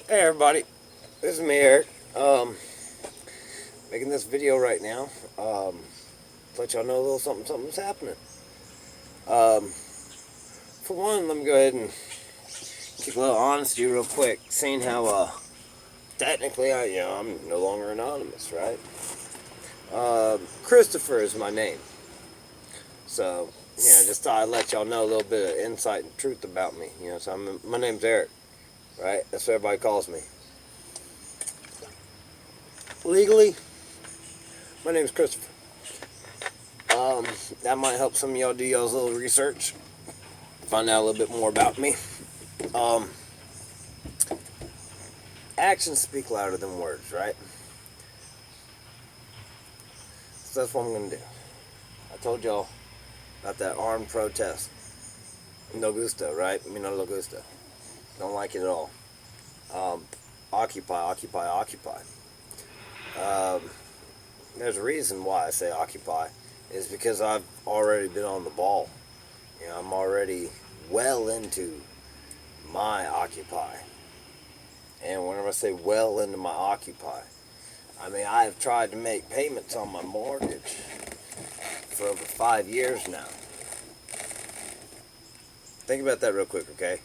Hey everybody, this is me Eric. Making this video right now. To let y'all know a little something's happening. Um, for one, let me go ahead and keep a little honesty real quick. Seeing how technically I'm no longer anonymous, right? Christopher is my name, so just thought I'd let y'all know a little bit of insight and truth about me. So my name's Eric, right? That's what everybody calls me. Legally, my name's Christopher. Um, that might help some of y'all do y'all's little research, find out a little bit more about me. Um, Actions speak louder than words, right? So that's what I'm gonna do. I told y'all about that armed protest. No gusto, right? I mean, no lo gusto. Don't like it at all. Um, Occupy, occupy, occupy. Um, there's a reason why I say occupy, is because I've already been on the ball. I'm already well into my occupy. And whenever I say well into my occupy, I mean I have tried to make payments on my mortgage for over 5 years now. Think about that real quick, okay?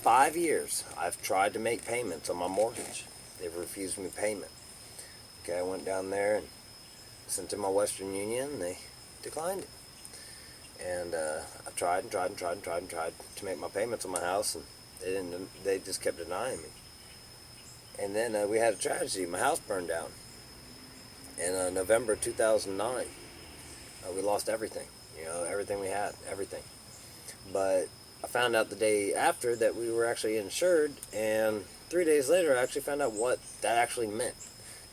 5 years I've tried to make payments on my mortgage. They've refused me payment. Okay, I went down there and sent to my Western Union and they declined it. And I tried and tried and tried and tried and tried to make my payments on my house and they didn't. They just kept denying me. And then we had a tragedy. My house burned down in November 2009. We lost everything. Everything we had, everything. But I found out the day after that we were actually insured, and 3 days later I actually found out what that actually meant.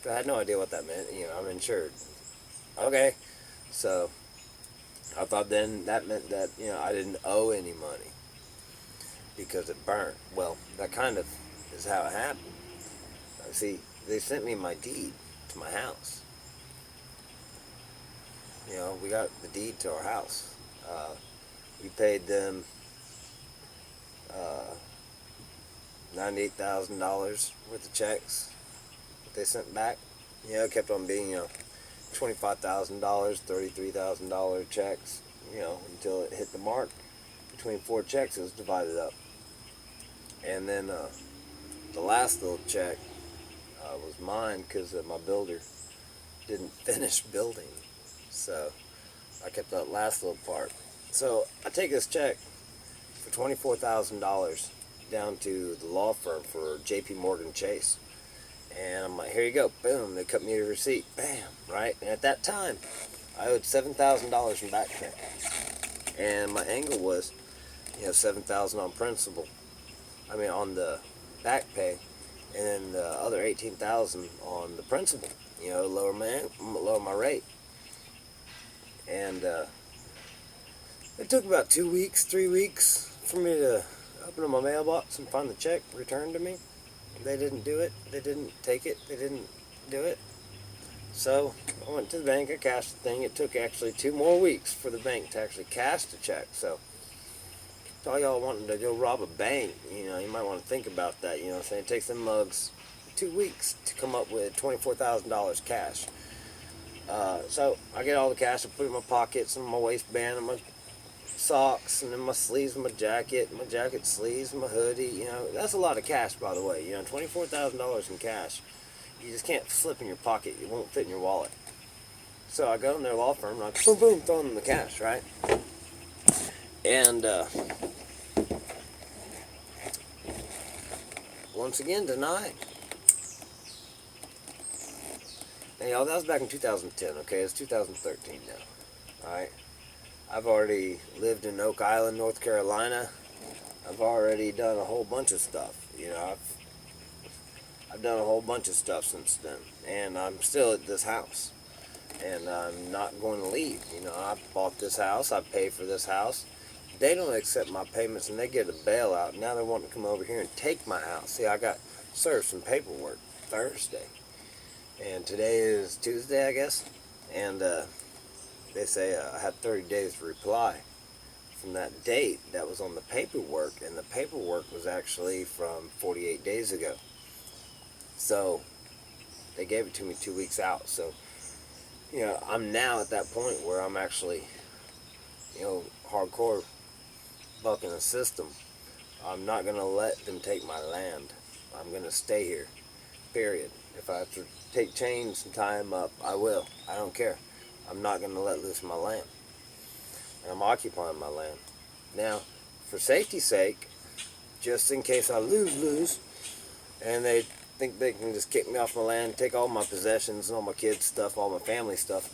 I had no idea what that meant. I'm insured. Okay, so I thought then that meant that I didn't owe any money because it burned. Well, that kind of is how it happened. See, they sent me my deed to my house. We got the deed to our house. We paid them uh, $98,000 worth of checks that they sent back. It kept on being, $25,000, $33,000 checks, until it hit the mark. Between four checks, it was divided up. And then the last little check was mine because my builder didn't finish building. So I kept that last little part. So I take this check for $24,000 down to the law firm for J.P. Morgan Chase. And I'm like, here you go. Boom. They cut me a receipt. Bam. Right? And at that time, I owed $7,000 in back pay. And my angle was, $7,000 on principal. I mean, on the back pay. And then the other $18,000 on the principal. Lower my rate. And it took about 2 weeks, 3 weeks for me to open up my mailbox and find the check returned to me. They didn't do it. They didn't take it. They didn't do it. So I went to the bank. I cashed the thing. It took actually 2 more weeks for the bank to actually cash the check. So to all y'all wanting to go rob a bank, you might want to think about that. Saying it takes them mugs 2 weeks to come up with $24,000 cash. So I get all the cash. I put it in my pockets and my waistband and my socks and then my sleeves, my jacket sleeves, my hoodie. That's a lot of cash, by the way. $24,000 in cash. You just can't slip in your pocket. It won't fit in your wallet. So I go in their law firm and I boom, boom, throw them the cash, right? And once again, denied. And y'all, that was back in 2010. Okay, it's 2013 now. All right. I've already lived in Oak Island, North Carolina. I've already done a whole bunch of stuff. I've done a whole bunch of stuff since then, and I'm still at this house, and I'm not going to leave. I bought this house. I paid for this house. They don't accept my payments, and they get a bailout. Now they're wanting to come over here and take my house. See, I got served some paperwork Thursday, and today is Tuesday, I guess, and they say I have 30 days to reply from that date that was on the paperwork, and the paperwork was actually from 48 days ago. So they gave it to me 2 weeks out. So, I'm now at that point where I'm actually, hardcore bucking the system. I'm not going to let them take my land. I'm going to stay here, period. If I have to take chains and tie them up, I will. I don't care. I'm not going to let loose my land. And I'm occupying my land. Now, for safety's sake, just in case I lose, and they think they can just kick me off my land, take all my possessions and all my kids' stuff, all my family stuff,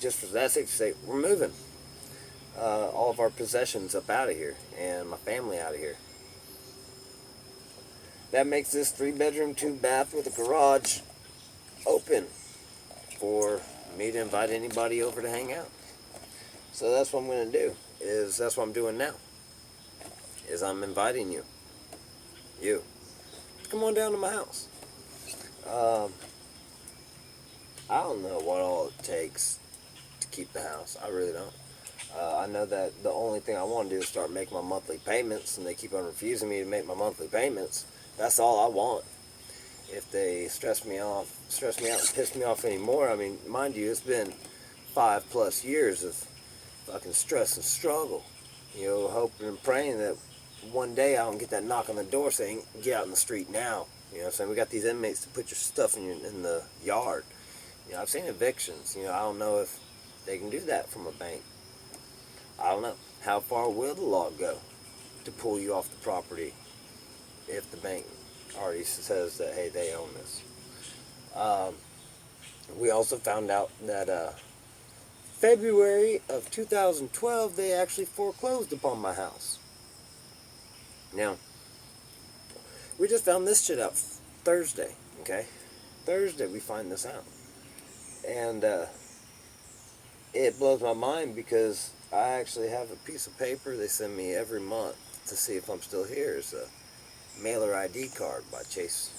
just for that safety's sake, we're moving all of our possessions up out of here and my family out of here. That makes this 3-bedroom, 2-bath with a garage open for me to invite anybody over to hang out. So that's what I'm going to do. That's what I'm doing now. I'm inviting you. Come on down to my house. I don't know what all it takes to keep the house. I really don't. I know that the only thing I want to do is start making my monthly payments, and they keep on refusing me to make my monthly payments. That's all I want. If they stress me out and piss me off anymore, I mean, mind you, it's been 5+ years of fucking stress and struggle. Hoping and praying that one day I don't get that knock on the door saying, get out in the street now. What I'm saying? We got these inmates to put your stuff in the yard. I've seen evictions. I don't know if they can do that from a bank. I don't know. How far will the law go to pull you off the property if the bank already says that, hey, they own this? We also found out that February of 2012, they actually foreclosed upon my house. Now, we just found this shit out Thursday, okay? Thursday we find this out. And it blows my mind because I actually have a piece of paper they send me every month to see if I'm still here. It's a mailer ID card by Chase.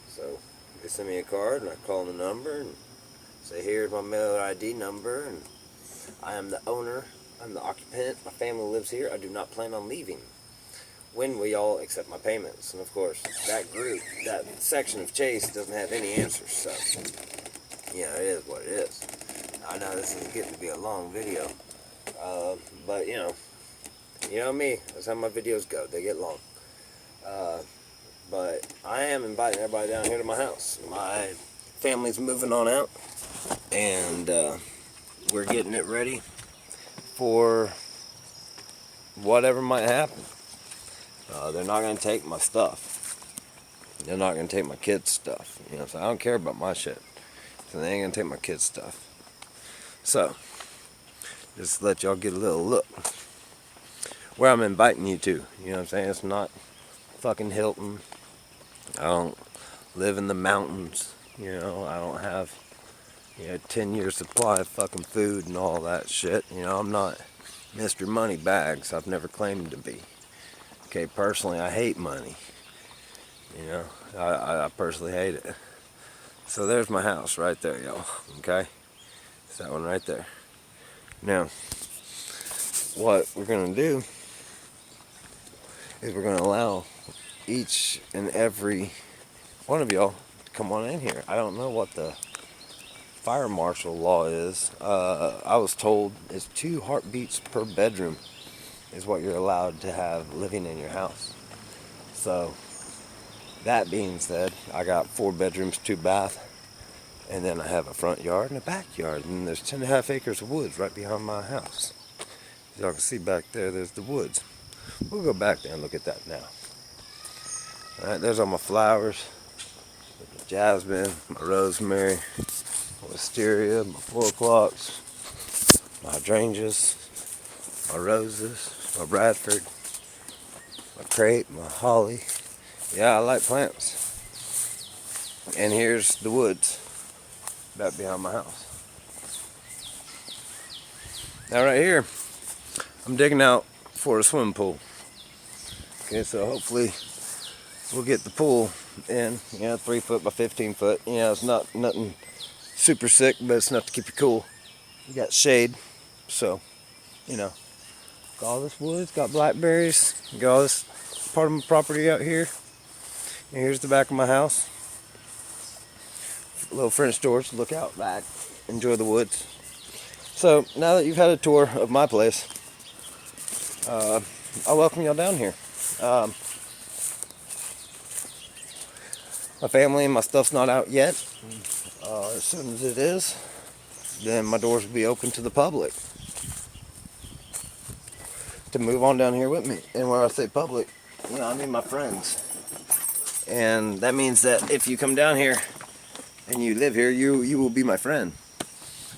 So they send me a card and I call the number and say, here's my mailer ID number, and I am the owner, I'm the occupant, my family lives here, I do not plan on leaving. When will y'all accept my payments? And of course, that section of Chase doesn't have any answers, so, it is what it is. I know this is getting to be a long video, but you know me, that's how my videos go, they get long. But I am inviting everybody down here to my house. My family's moving on out, and we're getting it ready for whatever might happen. They're not going to take my stuff. They're not going to take my kids' stuff. So I don't care about my shit. So they ain't going to take my kids' stuff. So, just to let y'all get a little look where I'm inviting you to. You know what I'm saying? It's not fucking Hilton. I don't live in the mountains. I don't have 10 years supply of fucking food and all that shit. I'm not Mr. Moneybags. I've never claimed to be. Okay, personally, I hate money. I personally hate it. So there's my house right there, y'all. Okay? It's that one right there. Now, what we're going to do is we're going to allow each and every one of y'all to come on in here. I don't know what the fire marshal law is. I was told it's 2 heartbeats per bedroom is what you're allowed to have living in your house. So, that being said, I got 4 bedrooms, 2 bath, and then I have a front yard and a backyard, and there's 10.5 acres of woods right behind my house. As y'all can see back there, there's the woods. We'll go back there and look at that now. Alright, there's all my flowers, my jasmine, my rosemary, my wisteria, my 4 o'clocks, my hydrangeas, my roses, my Bradford, my crepe, my holly. Yeah, I like plants. And here's the woods back behind my house. Now right here, I'm digging out for a swimming pool. Okay, so hopefully we'll get the pool in, 3 foot by 15 foot. It's not nothing super sick, but it's enough to keep you cool. You got shade, so, Got all this woods, got blackberries, got all this part of my property out here. And here's the back of my house. A little French doors to look out back, enjoy the woods. So now that you've had a tour of my place, I welcome y'all down here. My family and my stuff's not out yet. As soon as it is, then my doors will be open to the public to move on down here with me. And when I say public, I mean my friends. And that means that if you come down here and you live here, you will be my friend.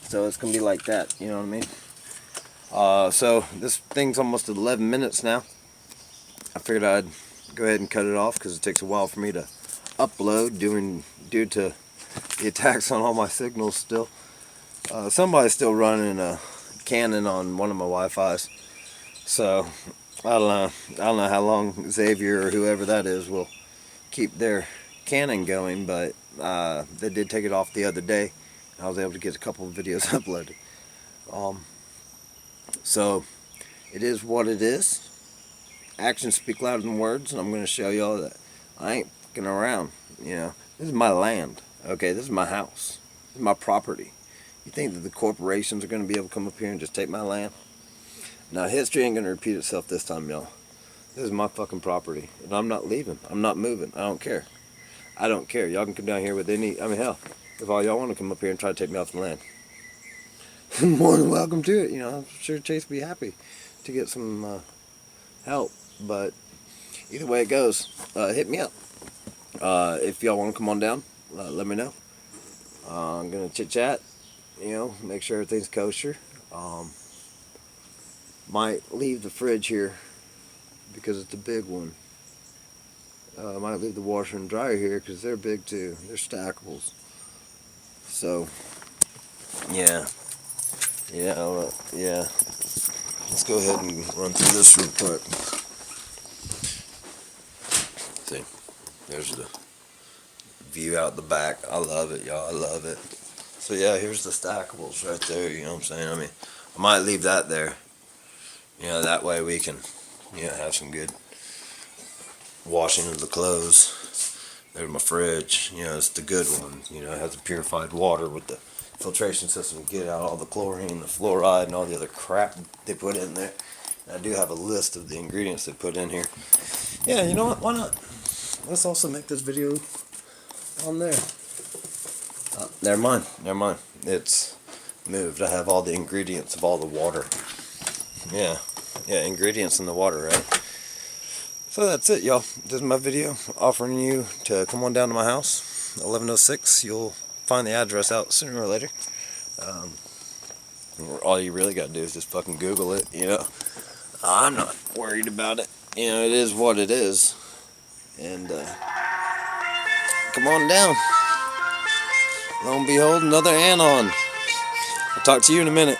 So it's gonna be like that, you know what I mean? So this thing's almost at 11 minutes now. I figured I'd go ahead and cut it off because it takes a while for me to upload due to the attacks on all my signals still. Somebody's still running a Canon on one of my Wi-Fi's. So I don't know how long Xavier or whoever that is will keep their Canon going, but they did take it off the other day. I was able to get a couple of videos uploaded. So it is what it is. Actions speak louder than words, and I'm going to show y'all that I ain't fucking around. This is my land. Okay, this is my house. This is my property. You think that the corporations are going to be able to come up here and just take my land? Now, history ain't going to repeat itself this time, y'all. This is my fucking property, and I'm not leaving. I'm not moving. I don't care. I don't care. Y'all can come down here with hell, if all y'all want to come up here and try to take me off the land, more than welcome to it. I'm sure Chase will be happy to get some help. But either way it goes, hit me up. If y'all want to come on down, let me know. I'm going to chit-chat, make sure everything's kosher. Might leave the fridge here because it's a big one. I might leave the washer and dryer here because they're big too. They're stackables. So, yeah. Let's go ahead and run through this real quick. See, there's the view out the back. I love it, y'all. I love it. So yeah, here's the stackables right there. You know what I'm saying? I might leave that there. That way we can, have some good washing of the clothes. There's my fridge. It's the good one. It has the purified water with the filtration system to get out all the chlorine, the fluoride, and all the other crap they put in there. And I do have a list of the ingredients they put in here. Yeah, you know what? Why not? Let's also make this video on there. Never mind. It's moved. I have all the ingredients of all the water. Yeah, ingredients in the water, right? So that's it, y'all. This is my video offering you to come on down to my house, 1106. You'll find the address out sooner or later. All you really got to do is just fucking Google it, I'm not worried about it. It is what it is. And come on down. Lo and behold, another Anon. I'll talk to you in a minute.